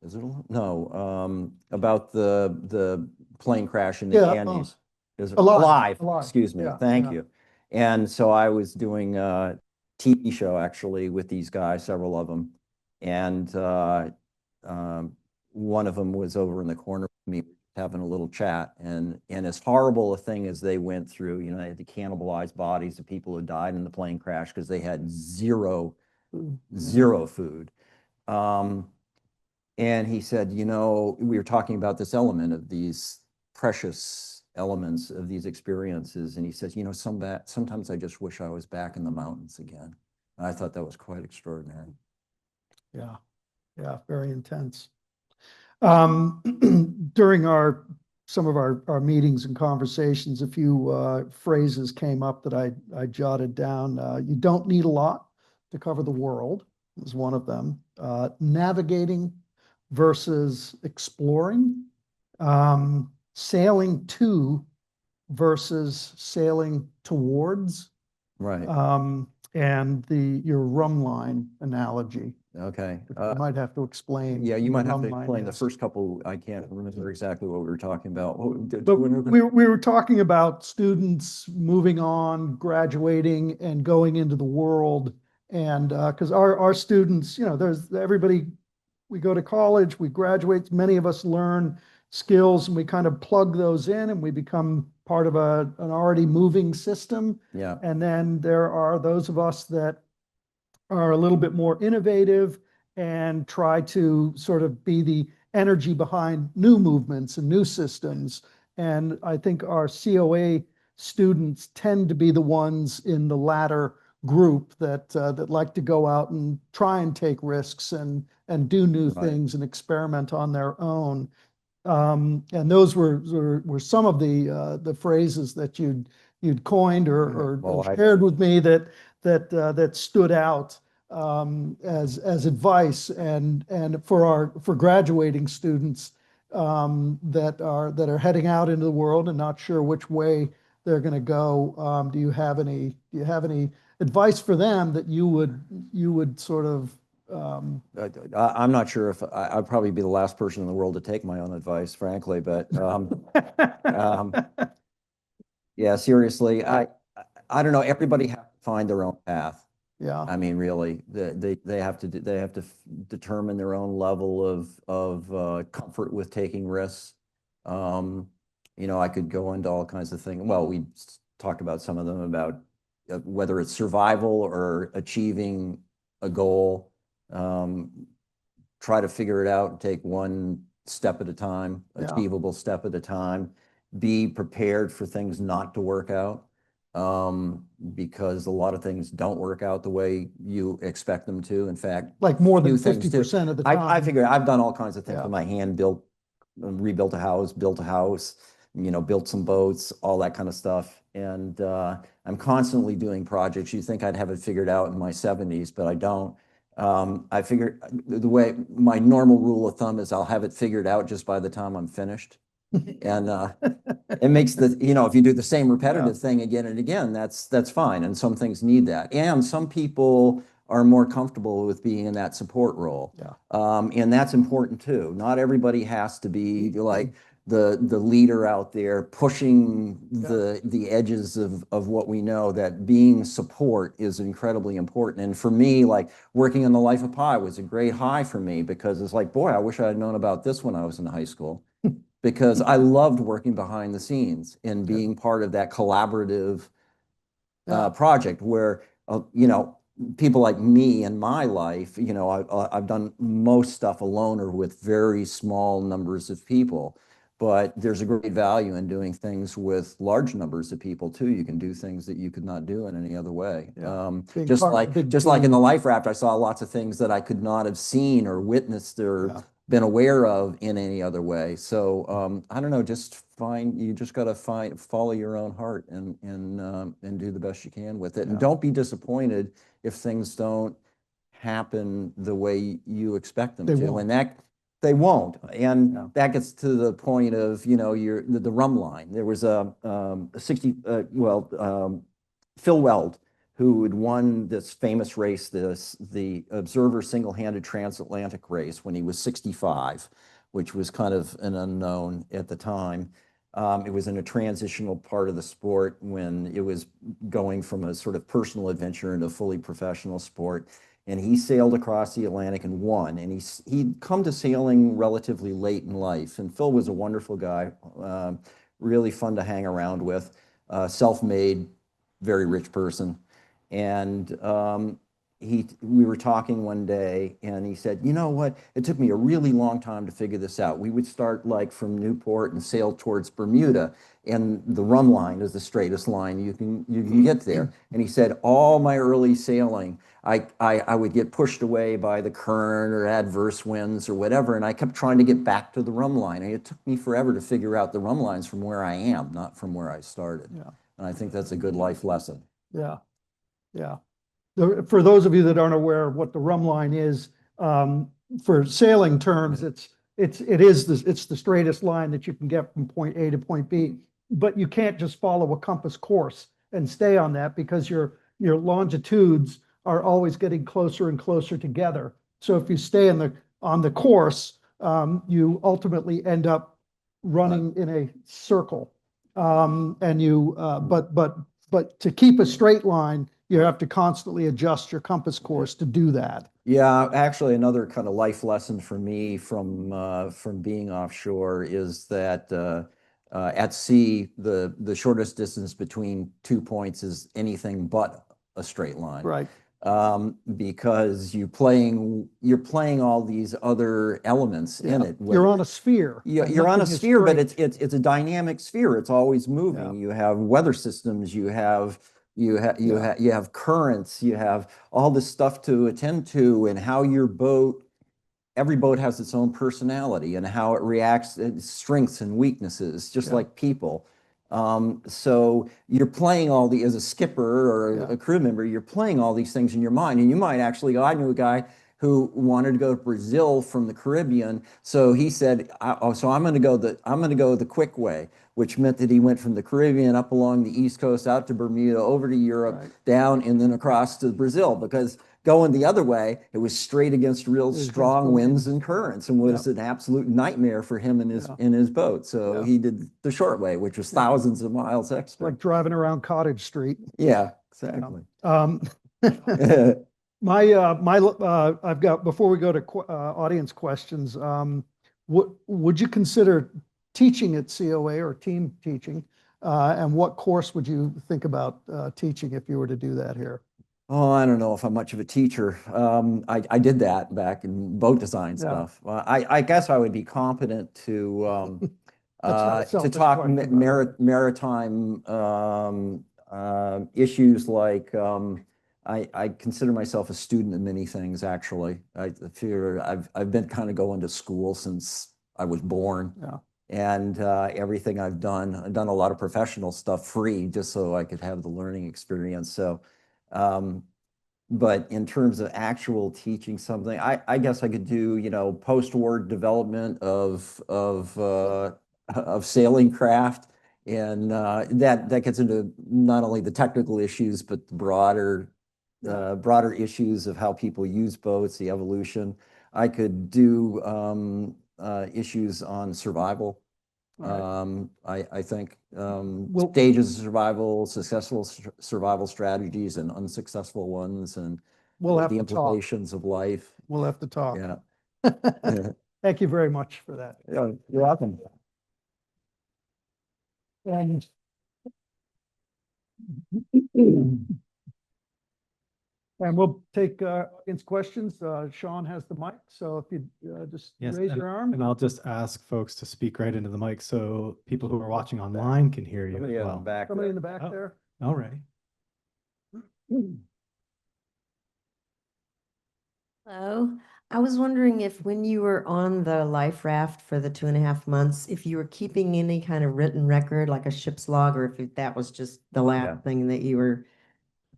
Is it Alone? No, about the plane crash in the Andes. Is it Alive? Excuse me. Thank you. And so I was doing a TV show actually with these guys, several of them, and one of them was over in the corner with me having a little chat, and as horrible a thing as they went through, you know, they had to cannibalize bodies of people who died in the plane crash because they had zero food. And he said, you know, we were talking about this element of these precious elements of these experiences, and he says, you know, sometimes I just wish I was back in the mountains again. And I thought that was quite extraordinary. Yeah, yeah, very intense. During some of our meetings and conversations, a few phrases came up that I jotted down. You don't need a lot to cover the world is one of them. Navigating versus exploring. Sailing to versus sailing towards. Right. And your rum line analogy. Okay. I might have to explain. Yeah, you might have to explain the first couple. I can't remember exactly what we were talking about. But we were talking about students moving on, graduating, and going into the world. And because our students, you know, there's everybody, we go to college, we graduate, many of us learn skills, and we kind of plug those in, and we become part of an already moving system. Yeah. And then there are those of us that are a little bit more innovative and try to sort of be the energy behind new movements and new systems. And I think our COA students tend to be the ones in the latter group that like to go out and try and take risks and do new things and experiment on their own. And those were some of the phrases that you'd coined or shared with me that stood out as advice and for graduating students that are heading out into the world and not sure which way they're going to go. Do you have any advice for them that you would sort of I'm not sure if I'd probably be the last person in the world to take my own advice, frankly, but um, yeah, seriously, I don't know. Everybody has to find their own path. Yeah, I mean, really, they have to determine their own level of comfort with taking risks. Um, you know, I could go into all kinds of things. Well, we talked about some of them about whether it's survival or achieving a goal. Try to figure it out and take one step at a time, Yeah. achievable step at a time. Be prepared for things not to work out, because a lot of things don't work out the way you expect them to. In fact, like more than few things do. 50% of the I time. figure I've done all kinds of things Yeah. with my hand, rebuilt a house, built a house, you know, built some boats, all that kind of stuff. And I'm constantly doing projects. You think I'd have it figured out in my 70s, but I don't. I figure the way my normal rule of thumb is I'll have it figured out just by the time I'm finished. And it makes you know, if you do the same repetitive thing again and again, that's fine. And some things need that. And some people are more comfortable with being in that support role. Yeah. And that's important too. Not everybody has to be like the leader out there pushing the edges of what we know. That being support is incredibly important. And for me, like working on the Life of Pi was a great high for me, because it's like, boy, I wish I had known about this when I was in high school. Because I loved working behind the scenes and being part of that collaborative project where, you know, people like me in my life, you know, I've done most stuff alone or with very small numbers of people. But there's a great value in doing things with large numbers of people too. You can do things that you could not do in any other way. Just like in the life raft, I saw lots of things that I could not have seen or witnessed or been aware of in any other way. So I don't know, you just got to follow your own heart and do the best you can with it. And don't be disappointed if things don't happen the way you expect them to. And that they won't. And that gets to the point of, you know, the rum line. There was a Phil Weld, who had won this famous race, the Observer single-handed transatlantic race, when he was 65, which was kind of an unknown at the time. It was in a transitional part of the sport when it was going from a sort of personal adventure into a fully professional sport. And he sailed across the Atlantic and won. And he'd come to sailing relatively late in life. And Phil was a wonderful guy, really fun to hang around with, self-made, very rich person. And we were talking one day, and he said, you know what, it took me a really long time to figure this out. We would start like from Newport and sail towards Bermuda, and the rum line is the straightest line you can get there. And he said, all my early sailing, I would get pushed away by the current or adverse winds or whatever, and I kept trying to get back to the rum line. And it took me forever to figure out the rum lines from where I am, not from where I started. And I think that's a good life lesson. Yeah. For those of you that aren't aware of what the rum line is, for sailing terms, it's the straightest line that you can get from point A to point B. But you can't just follow a compass course and stay on that, because your longitudes are always getting closer and closer together. So if you stay on the course, you ultimately end up running in a circle. But to keep a straight line, you have to constantly adjust your compass course to do that. Yeah, actually, another kind of life lesson for me from being offshore is that at sea, the shortest distance between 2 points is anything but a straight line. Right. Because you're playing all these other elements in it. You're on a sphere. You're on a sphere, but it's a dynamic sphere. It's always moving. You have weather systems. You have currents. You have all this stuff to attend to, and how every boat has its own personality and how it reacts, its strengths and weaknesses, just like people. So you're playing as a skipper or a crew member, you're playing all these things in your mind. And you might actually I knew a guy who wanted to go to Brazil from the Caribbean. So he said, so I'm going to go the quick way, which meant that he went from the Caribbean up along the East Coast, out to Bermuda, over to Europe, down, and then across to Brazil, because going the other way, it was straight against real Against strong the winds winds. and currents, and was an absolute nightmare for him in his boat. So Yeah. he did the short way, which was thousands of miles extra. Like driving around Cottage Street. Yeah, exactly. I've got, before we go to audience questions, would you consider teaching at COA or team teaching? And what course would you think about teaching if you were to do that here? Oh, I don't know if I'm much of a teacher. I did that back in boat design stuff. I guess I would be competent to That's not a to selfish talk question, by the way. maritime issues like I consider myself a student of many things, actually. I figure I've been kind of going to school since I was born. Yeah. And everything I've done a lot of professional stuff free just so I could have the learning experience. So, but in terms of actual teaching something, I guess I could do, you know, post-war development of sailing craft. And that gets into not only the technical issues, but the broader issues of how people use boats, the evolution. I could do issues on survival. I think stages of survival, successful survival strategies and unsuccessful ones, and We'll have the to talk. implications of life. We'll have to talk. Yeah. Thank you very much for that. Yeah, you're welcome. And and we'll take audience questions. Sean has the mic, so if you just Yes, raise your arm. and I'll just ask folks to speak right into the mic so people who are watching online can hear you as Somebody in the well. back Somebody in there. the back Oh. there. All right. Hello. I was wondering if when you were on the life raft for the 2.5 months, if you were keeping any kind of written record, like a ship's log, or if that was just the last Yeah. thing that you were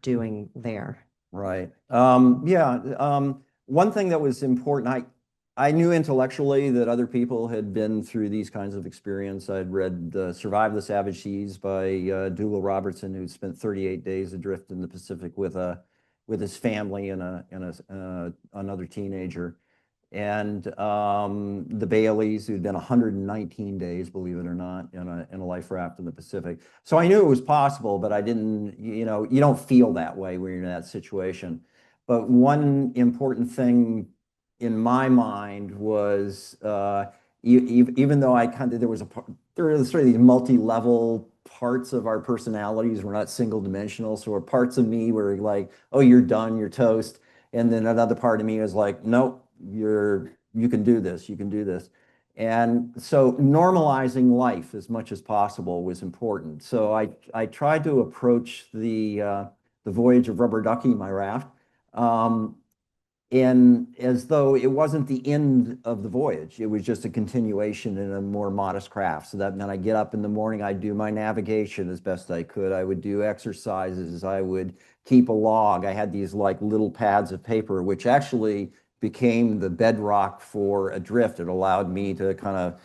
doing there. Right. One thing that was important, I knew intellectually that other people had been through these kinds of experience. I'd read Survive the Savage Seas by Dougal Robertson, who spent 38 days adrift in the Pacific with his family and another teenager. And the Baileys, who'd been 119 days, believe it or not, in a life raft in the Pacific. So I knew it was possible, but I didn't, you know, you don't feel that way when you're in that situation. But one important thing in my mind was even though there was sort of these multi-level parts of our personalities. We're not single dimensional. So parts of me were like, oh, you're done, you're toast. And then another part of me was like, nope, you can do this, you can do this. And so normalizing life as much as possible was important. So I tried to approach the voyage of rubber ducky, my raft, and as though it wasn't the end of the voyage. It was just a continuation in a more modest craft. So that meant I get up in the morning, I'd do my navigation as best I could. I would do exercises. I would keep a log. I had these like little pads of paper, which actually became the bedrock for Adrift. It allowed me to kind of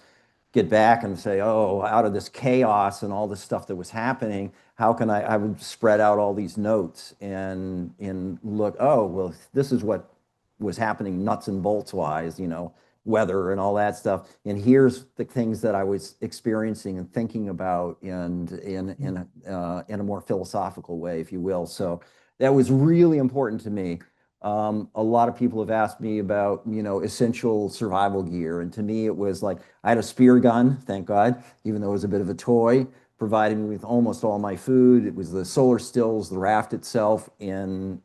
get back and say, oh, out of this chaos and all this stuff that was happening, how can I would spread out all these notes and look, oh, well, this is what was happening nuts and bolts wise, you know, weather and all that stuff. And here's the things that I was experiencing and thinking about in a more philosophical way, if you will. So that was really important to me. A lot of people have asked me about, you know, essential survival gear. And to me, it was like, I had a spear gun, thank God, even though it was a bit of a toy, provided me with almost all my food. It was the solar stills, the raft itself, in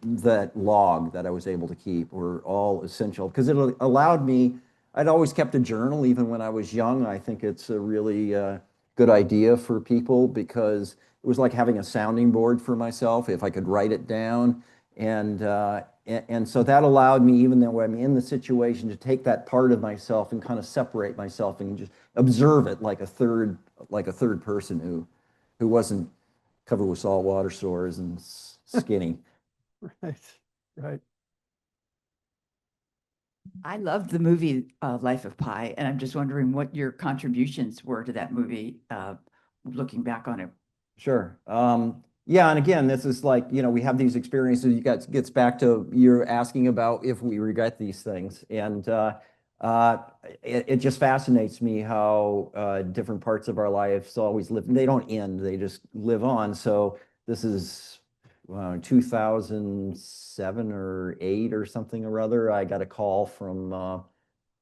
that log that I was able to keep were all essential because it allowed me, I'd always kept a journal even when I was young. I think it's a really good idea for people because it was like having a sounding board for myself if I could write it down. And so that allowed me, even though I'm in the situation, to take that part of myself and kind of separate myself and just observe it like a third person who wasn't covered with saltwater sores and skinny. Right, right. I loved the movie Life of Pi, and I'm just wondering what your contributions were to that movie, looking back on it. Sure. Yeah, and again, this is like, we have these experiences. Gets back to you're asking about if we regret these things, and uh, it just fascinates me how different parts of our lives always live. They don't end; they just live on. So this is 2007 or 8 or something or other. I got a call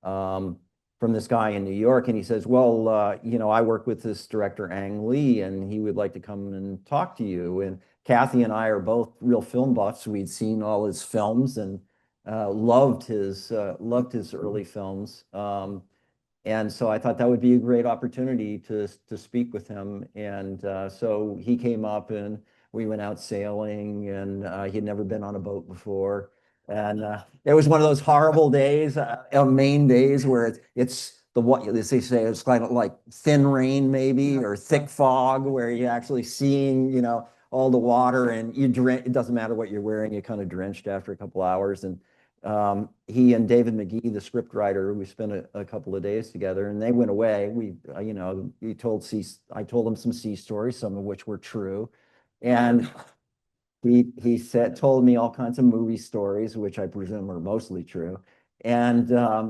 um, from this guy in New York, and he says, "Well, I work with this director Ang Lee, and he would like to come and talk to you." And Kathy and I are both real film buffs. We'd seen all his films and loved his early films. And so I thought that would be a great opportunity to speak with him. And so he came up and we went out sailing, and he'd never been on a boat before. And it was one of those horrible days, Maine days, where it's the what they say it's kind of like thin rain maybe, or thick fog, where you're actually seeing, all the water, and it doesn't matter what you're wearing, you're kind of drenched after a couple hours. And he and David McGee, the script writer, we spent a couple of days together, and they went away. I told him some sea stories, some of which were true. And told me all kinds of movie stories, which I presume are mostly true. But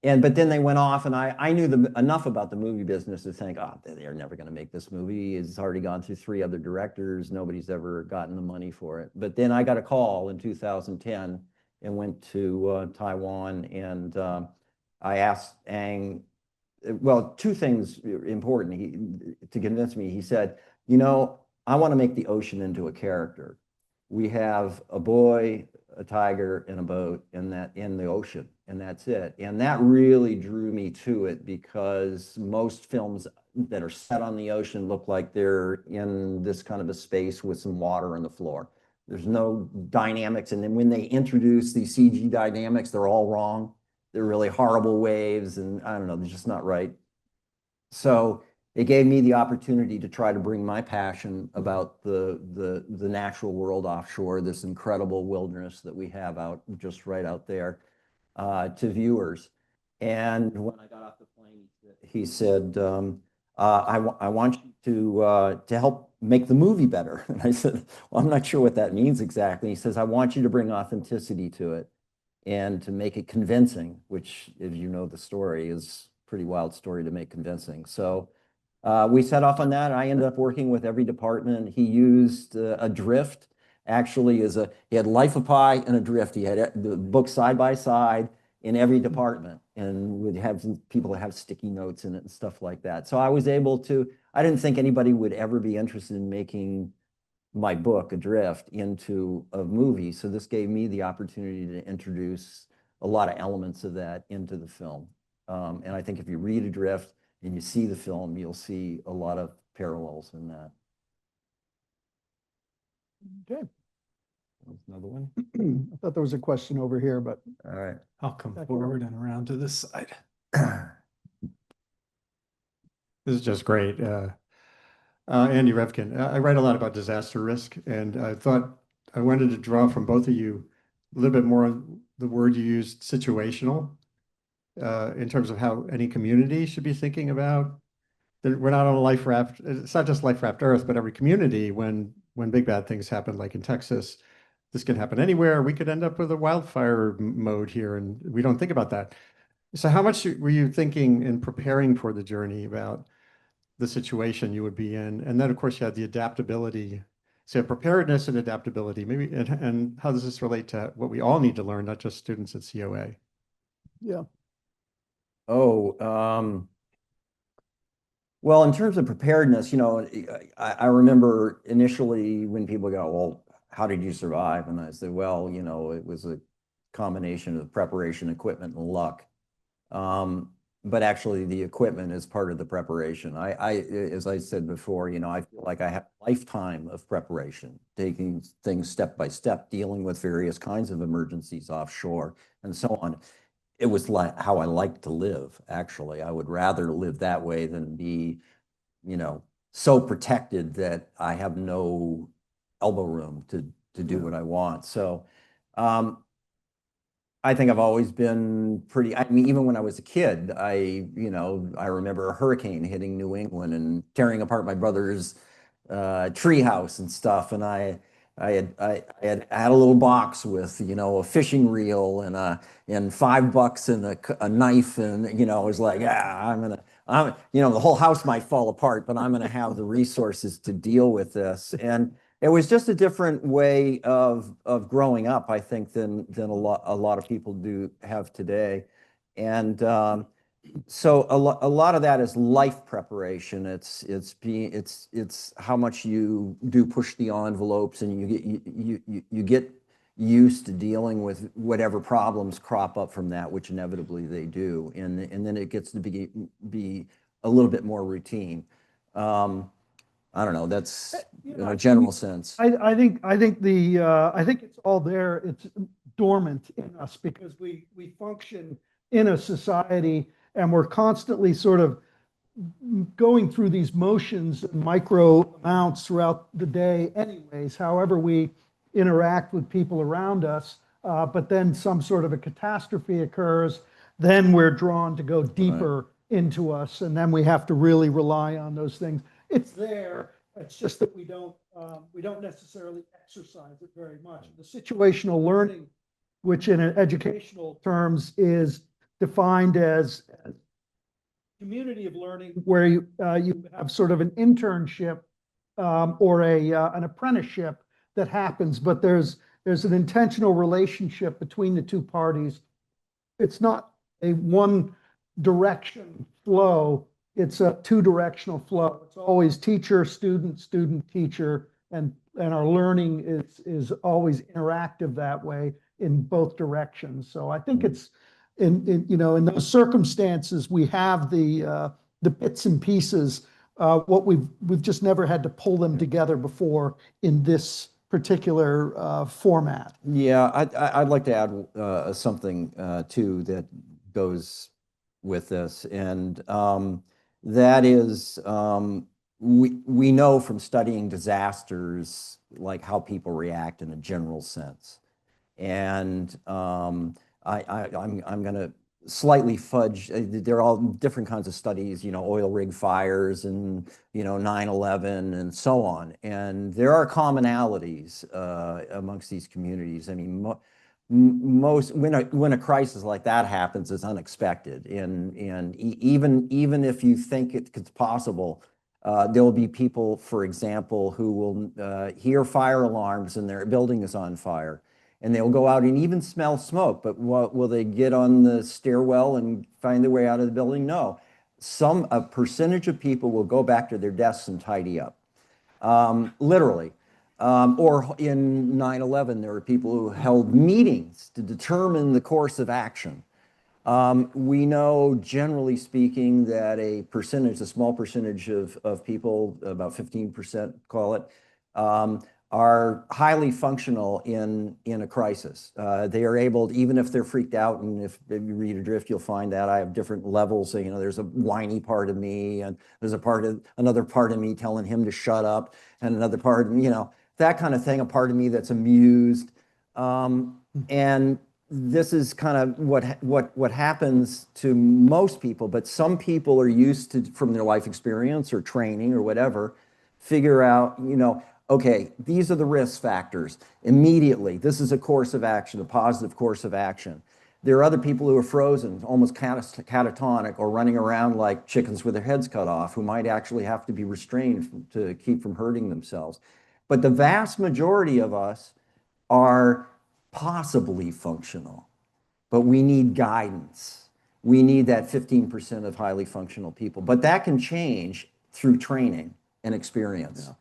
then they went off, and I knew enough about the movie business to think, oh, they're never going to make this movie. It's already gone through 3 other directors. Nobody's ever gotten the money for it. But then I got a call in 2010 and went to Taiwan, and I asked Ang, well, 2 things important to convince me. He said, I want to make the ocean into a character. We have a boy, a tiger, and a boat, and that in the ocean, and that's it. And that really drew me to it, because most films that are set on the ocean look like they're in this kind of a space with some water on the floor. There's no dynamics, and then when they introduce these CG dynamics, they're all wrong. They're really horrible waves, and I don't know, they're just not right. So it gave me the opportunity to try to bring my passion about the natural world offshore, this incredible wilderness that we have out just right out there, to viewers. And when I got off the plane, he said, I want you to help make the movie better. And I said, well, I'm not sure what that means exactly. He says, I want you to bring authenticity to it and to make it convincing, which, if you know the story, is a pretty wild story to make convincing. So we set off on that. I ended up working with every department. He used Adrift, actually, he had Life of Pi and Adrift. He had the book side by side in every department, and would have people have sticky notes in it and stuff like that. So I was able to, I didn't think anybody would ever be interested in making my book, Adrift, into a movie. So this gave me the opportunity to introduce a lot of elements of that into the film. And I think if you read Adrift and you see the film, you'll see a lot of parallels in that. Okay. Another one? I thought there was a question over here, but All right. I'll come Back forward and around to this side. This is just great. Andy Revkin. I write a lot about disaster risk, and I thought I wanted to draw from both of you a little bit more on the word you used, situational, in terms of how any community should be thinking about that we're not on a life raft. It's not just life raft Earth, but every community, when big bad things happen, like in Texas, this can happen anywhere. We could end up with a wildfire mode here, and we don't think about that. So how much were you thinking in preparing for the journey about the situation you would be in? And then, of course, you had the adaptability. So preparedness and adaptability, maybe, and how does this relate to what we all need to learn, not just students at COA? yeah. Oh, well, in terms of preparedness, I remember initially when people go, well, how did you survive? And I said, well, it was a combination of preparation, equipment, and luck. But actually the equipment is part of the preparation. As I said before, I feel like I have a lifetime of preparation, taking things step by step, dealing with various kinds of emergencies offshore and so on. It was like how I like to live, actually. I would rather live that way than be, so protected that I have no elbow room to do what I want. So I think I've always been pretty, I mean, even when I was a kid, I remember a hurricane hitting New England and tearing apart my brother's tree house and stuff. And I had a little box with, you know, a fishing reel and $5 and a knife. And, you know, it was like, you know, the whole house might fall apart, but I'm going to have the resources to deal with this. And it was just a different way of growing up, I think, than a lot of people do have today. And so a lot of that is life preparation. It's how much you do push the envelopes, and you get used to dealing with whatever problems crop up from that, which inevitably they do, and then it gets to be a little bit more routine. I don't know. That's in a general sense. I think it's all there. It's dormant in us because we function in a society and we're constantly sort of going through these motions, micro amounts throughout the day anyways, however we interact with people around us. But then some sort of a catastrophe occurs, then we're drawn to go deeper into us, and then we have to really rely on those things. It's there. It's just that we don't necessarily exercise it very much. The situational learning, which in educational terms is defined as community of learning, where you have sort of an internship or an apprenticeship that happens, but there's an intentional relationship between the two parties. It's not a one direction flow. It's a two-directional flow. It's always teacher, student, student, teacher, and our learning is always interactive that way in both directions. So I think it's in those circumstances we have the bits and pieces. What we've just never had to pull them together before in this particular format. Yeah, I'd like to add something too that goes with this, and that is we know from studying disasters like how people react in a general sense, and I'm going to slightly fudge. There are all different kinds of studies, you know, oil rig fires and, you know, 9/11 and so on. And there are commonalities amongst these communities. I mean, most when a crisis like that happens, it's unexpected. And even if you think it's possible, there will be people, for example, who will hear fire alarms and their building is on fire. And they'll go out and even smell smoke, but will they get on the stairwell and find their way out of the building? No. A percentage of people will go back to their desks and tidy up, literally. Or in 9/11, there were people who held meetings to determine the course of action. We know, generally speaking, that a small percentage of people, about 15%, call it, are highly functional in a crisis. They are able to, even if they're freaked out, and if you read Adrift, you'll find that I have different levels. So, you know, there's a whiny part of me, and there's another part of me telling him to shut up, and another part, you know, that kind of thing, a part of me that's amused. And this is kind of what happens to most people, but some people are used to, from their life experience or training or whatever, figure out, you know, okay, these are the risk factors. Immediately, this is a course of action, a positive course of action. There are other people who are frozen, almost catatonic, or running around like chickens with their heads cut off, who might actually have to be restrained to keep from hurting themselves. But the vast majority of us are possibly functional, but we need guidance. We need that 15% of highly functional people, but that can change through training and experience. Yeah.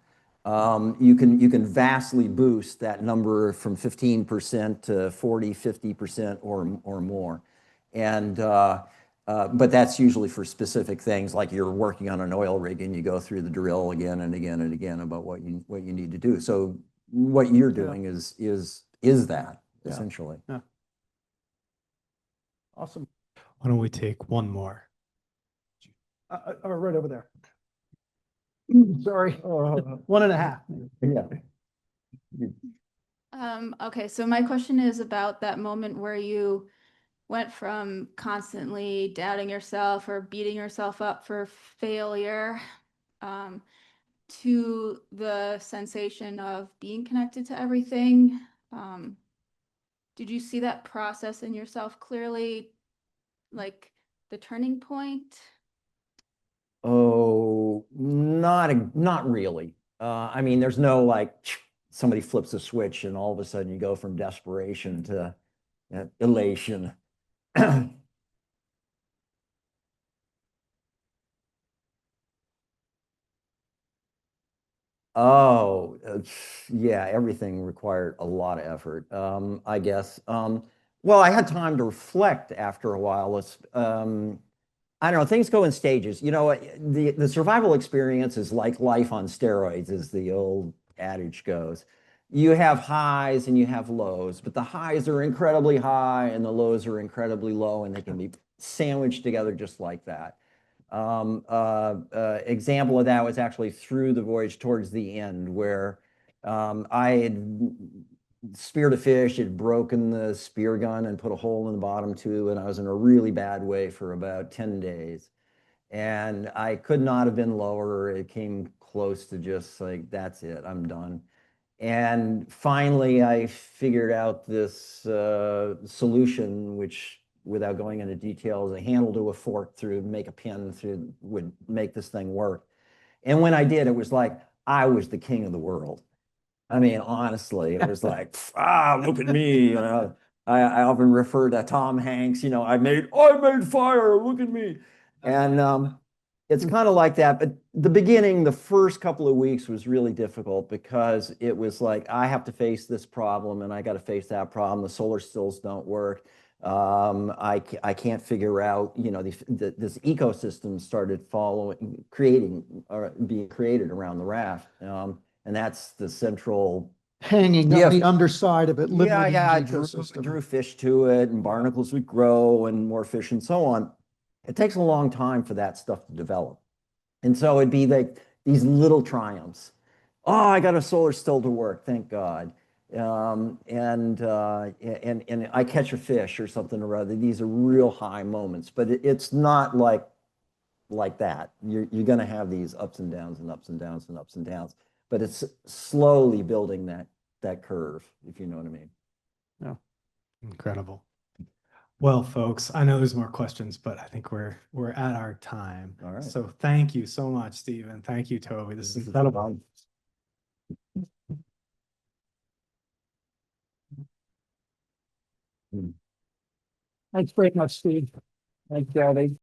You can vastly boost that number from 15% to 40, 50% or more. And but that's usually for specific things, like you're working on an oil rig and you go through the drill again and again and again about what you need to do. So what you're doing is that essentially. Yeah. Awesome. Why don't we take one more? Right over there. Sorry, 1.5. Yeah. Okay, so my question is about that moment where you went from constantly doubting yourself or beating yourself up for failure to the sensation of being connected to everything? Did you see that process in yourself clearly, like the turning point? Oh, not really. I mean, there's no like somebody flips a switch and all of a sudden you go from desperation to elation. Oh, yeah, everything required a lot of effort, I guess. Well, I had time to reflect after a while. I don't know, things go in stages. You know, the survival experience is like life on steroids, as the old adage goes. You have highs and you have lows, but the highs are incredibly high and the lows are incredibly low, and they can be sandwiched together just like that. Example of that was actually through the voyage towards the end, where I had speared a fish, had broken the spear gun and put a hole in the bottom tube, and I was in a really bad way for about 10 days. And I could not have been lower. It came close to just like, that's it, I'm done. And finally, I figured out this solution, which, without going into details, a handle to a fork through, make a pin through, would make this thing work. And when I did, it was like I was the king of the world. I mean, honestly, it was like, look at me. You know, I often refer to Tom Hanks, you know, I made fire, look at me. And it's kind of like that. But the beginning, the first couple of weeks was really difficult because it was like, I have to face this problem and I got to face that problem. The solar stills don't work. I can't figure out, you know, this ecosystem started being created around the raft. And that's the central Hanging on the underside of it, limiting the I ecosystem. drew fish to it, and barnacles would grow and more fish and so on. It takes a long time for that stuff to develop. And so it'd be like these little triumphs. Oh, I got a solar still to work, thank God. And I catch a fish or something or other. These are real high moments, but it's not like that. You're going to have these ups and downs and ups and downs and ups and downs, but it's slowly building that curve, if you know what I mean. Incredible. Well, folks, I know there's more questions, but I think we're at our time. All right. So thank you so much, Stephen. Thank you, Toby. This is incredible. Thanks very much, Steve. Thanks, Gabby.